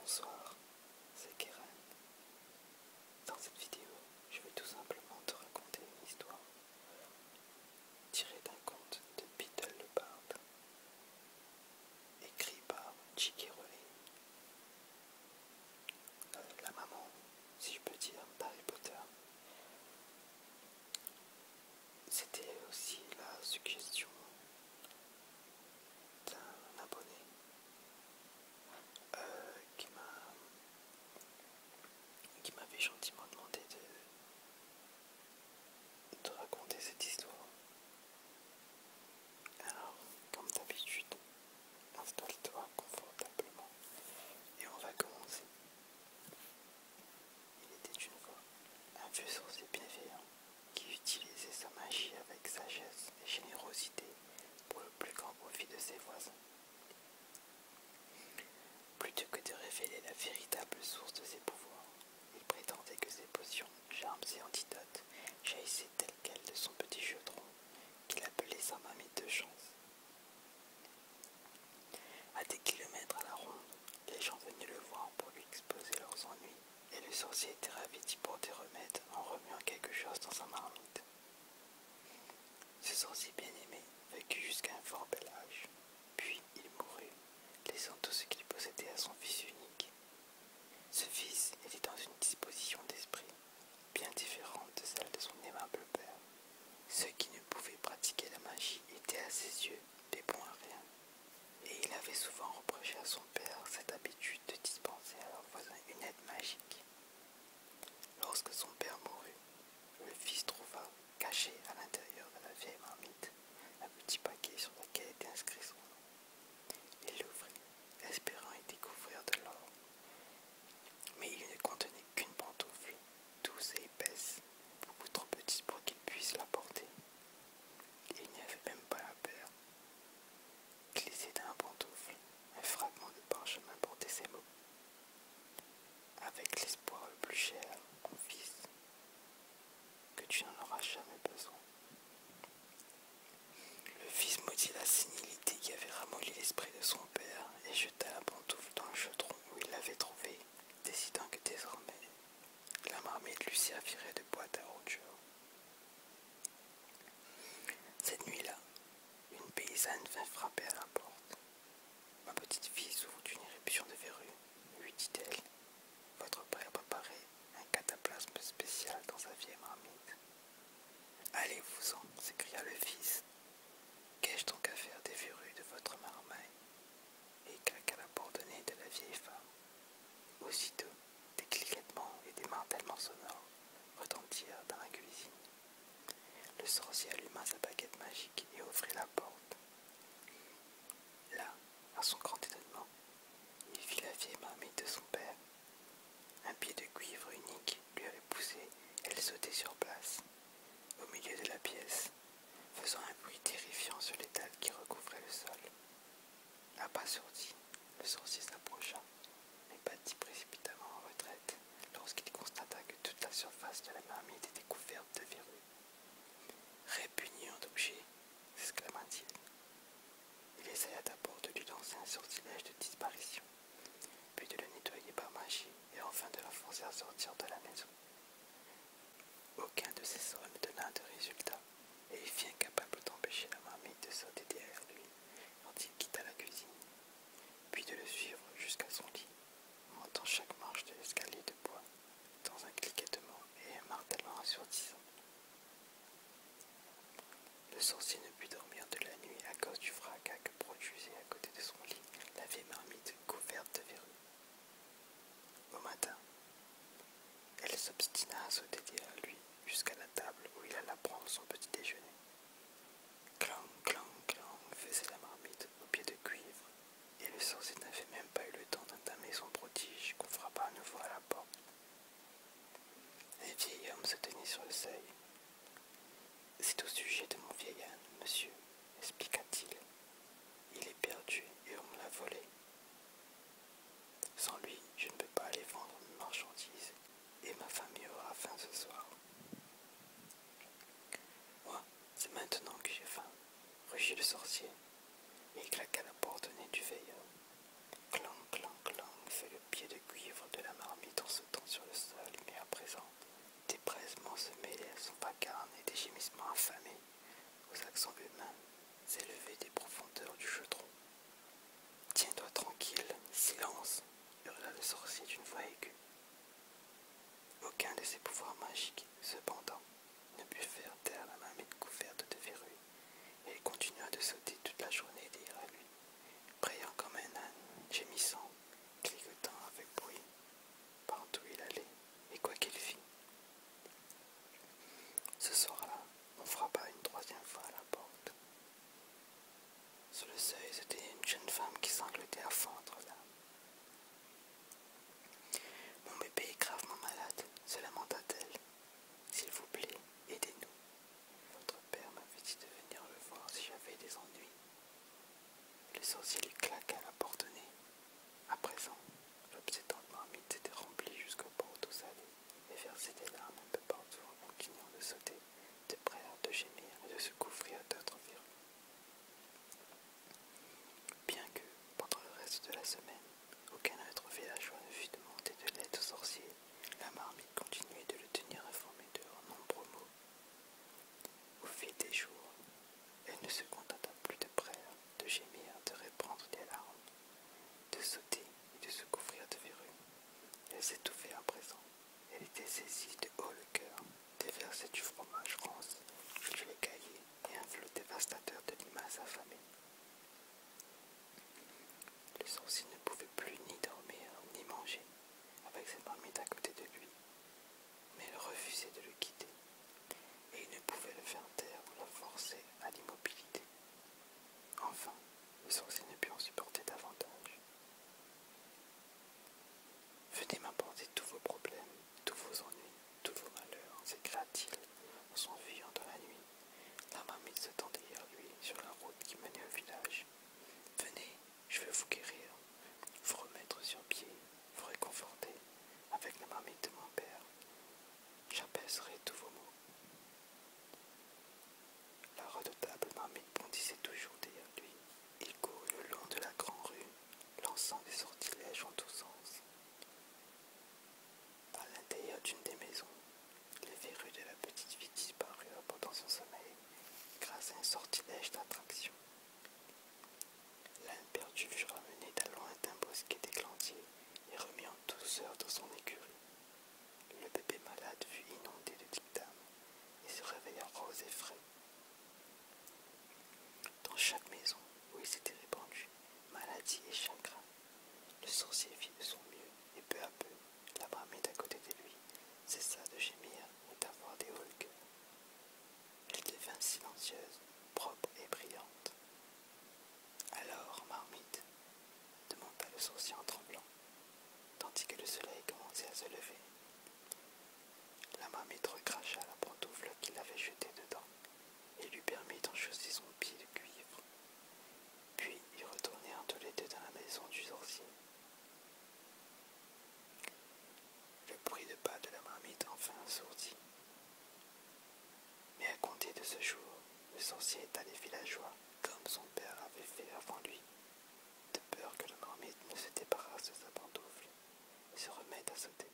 Bonsoir, c'est Kéran. Dans cette vidéo, je vais tout simplement te raconter une histoire tirée d'un conte de Beedle le Barde, écrit par J.K. Rowling, la maman, si je peux dire, d'Harry Potter. C'était aussi la suggestion d'un abonné qui m'avait gentiment demandé de raconter cette histoire. Alors, comme d'habitude, installe-toi confortablement et on va commencer. Il était une fois un vieux sorcier bienveillant qui utilisait sa magie avec sagesse et générosité pour le plus grand profit de ses voisins. Plutôt que de révéler la véritable source de ses pouvoirs, il prétendait que ses potions, charmes et antidotes jaillissaient telles quelles de son petit jeudron qu'il appelait sa marmite de chance. À des kilomètres à la ronde, les gens venaient le voir pour lui exposer leurs ennuis, et le sorcier était ravi d'y porter remède en remuant quelque chose dans sa marmite. Ce sorcier bien-aimé vécut jusqu'à un fort bel âge, puis il mourut, laissant tout ce qu'il possédait à son fils unique. Ce fils était dans une disposition d'esprit bien différente de celle de son aimable père. Ceux qui ne pouvaient pratiquer la magie étaient à ses yeux des bons à rien, et il avait souvent reproché à son père cette habitude de dispenser à leurs voisins une aide magique. Lorsque son père mourut, le fils trouva, caché à l'intérieur de la vieille marmite, un petit paquet sur lequel était inscrit son nom. Il l'ouvrit, espérant y découvrir de l'or. Mais il ne contenait qu'une pantoufle, douce et épaisse, beaucoup trop petite pour qu'il puisse la porter. Il n'y avait même pas la paire. Glissé dans la pantoufle, un fragment de parchemin portait ces mots. Avec l'espoir le plus cher, mon fils, que tu n'en auras jamais besoin. Le fils maudit la sénilité qui avait ramolli l'esprit de son père et jeta la pantoufle dans le chaudron où il l'avait trouvée, décidant que désormais la marmite lui servirait de boîte à ordures. Cette nuit-là, une paysanne vint frapper à la porte. « Ma petite fille souffre d'une éruption de verrue, » lui dit-elle. « Votre père a préparé un cataplasme spécial dans sa vieille marmite. »« Allez-vous-en, » s'écria le fils. « Qu'ai-je donc à faire des verrues de votre marmaille ?» Et il claqua la porte au nez de la vieille femme. Aussitôt, des cliquetements et des martèlements sonores retentirent dans la cuisine. Le sorcier alluma sa baguette magique et ouvrit la porte. Là, à son grand étonnement, il vit la vieille marmite de son père. Un pied de cuivre unique lui avait poussé, et elle sautait sur place, au milieu de la pièce, faisant un bruit terrifiant sur l'étal qui recouvrait le sol. À pas sorti, le sorcier s'approcha, mais battit précipitamment en retraite lorsqu'il constata que toute la surface de la marmite était couverte de verrues. « Répugnant d'objet !» s'exclama-t-il. Il essaya d'abord de lui lancer un sortilège de disparition, puis de le nettoyer par magie et enfin de la forcer à sortir de la maison. Aucun de ces sorts ne donna de résultat, et il fut incapable d'empêcher la marmite de sauter derrière lui quand il quitta la cuisine, puis de le suivre jusqu'à son lit, montant chaque marche de l'escalier de bois, dans un cliquetement et un martèlement assourdissant. Le sorcier ne put dormir de la nuit à cause du fracas que produisait à côté de son lit la vieille marmite couverte de verrues. Au matin, elle s'obstina à sauter derrière lui jusqu'à la table où il alla prendre son petit déjeuner. Clang, clang, clang faisait la marmite au pied de cuivre, et le sorcier n'avait même pas eu le temps d'entamer son prodige qu'on frappa à nouveau à la porte. Un vieil homme se tenait sur le seuil. « C'est au sujet de mon vieil âne, monsieur, » expliqua-t-il. « Il est perdu et on me l'a volé. Sans lui, je ne peux pas aller vendre mes marchandises et ma famille aura faim ce soir. »« Moi, c'est maintenant que j'ai faim, » rugit le sorcier, et il claqua la porte au nez du veilleur. Clang, clang, clang, fait le pied de sorcier d'une voix aiguë. Aucun de ses pouvoirs magiques, cependant, ne put faire taire la marmite couverte de verrues, et il continua de sauter toute la journée derrière lui, brayant comme un âne, gémissant, cliquetant avec bruit, partout il allait, et quoi qu'il fît. Ce soir-là, on frappa une troisième fois à la porte. Sur le seuil, c'était une jeune femme qui sanglotait à fendre là. Mon bébé est gravement malade, se lamenta-t-elle. S'il vous plaît, aidez-nous. Votre père m'avait dit de venir le voir si j'avais des ennuis. Le sorcier lui claqua la porte au nez. À présent, l'obsédante marmite s'était remplie jusqu'au bord d'eau salée et versait des larmes un peu partout en continuant de sauter, de prier, de gémir et de se couvrir d'autres verrues. Bien que, pendant le reste de la semaine, aucun autre villageois ne fût demandé de l'aide au sorcier, la marmite continuait de le tenir informé de leurs nombreux maux. Au fil des jours, elle ne se contenta plus de prier, de gémir, de répandre des larmes, de sauter et de se couvrir de verrues. Elle s'étouffait à présent. Elle était saisie de haut le cœur, déversait du fromage rance sur les cahiers et un flot dévastateur de limaces affamées. Le sorcier ne pouvait plus ni dormir ni manger, avec cette marmite à côté de lui, mais elle refusait de le quitter, et il ne pouvait le faire taire ou la forcer à l'immobilité. Enfin, le sorcier ne put en supporter davantage. Venez m'apporter tous vos problèmes, tous vos ennuis, tous vos malheurs, s'écria-t-il en s'enfuyant dans la nuit. La marmite se tendait derrière lui sur la route qui menait au village. Venez, je vais vous guérir, vous remettre sur pied, vous réconforter avec la marmite de mon père. J'apaiserai tous vos maux. La redoutable marmite bondissait toujours derrière lui. Il courut le long de la grande rue, lançant des sortilèges en tous sens. À l'intérieur d'une des maisons, les verrues de la petite fille disparurent pendant son sommeil, grâce à un sortilège d'attraction. L'âne perdu fut ramené d'un lointain bosquet d'éclantiers et remis en douceur dans son écurie. Le bébé malade fut inondé de dictames et se réveilla rose et frais. Dans chaque maison où il s'était répandu, maladie et chagrin, le sorcier fit de son mieux et peu à peu, la marmite à côté de lui cessa de gémir et d'avoir des hauts le cœur. Elle devint silencieuse, propre et brillante. Alors, marmite, demanda le sorcier en tremblant, tandis que le soleil commençait à se lever. La marmite recracha la pantoufle qu'il avait jetée dedans et lui permit d'enchausser son pied de cuivre. Puis ils retournèrent tous les deux dans la maison du sorcier. Le bruit de pas de la marmite enfin assourdit. Mais à compter de ce jour, le sorcier est allé villageois, comme son père avait fait avant lui, de peur que la marmite ne se débarrasse de sa pantoufle et se remette à sauter.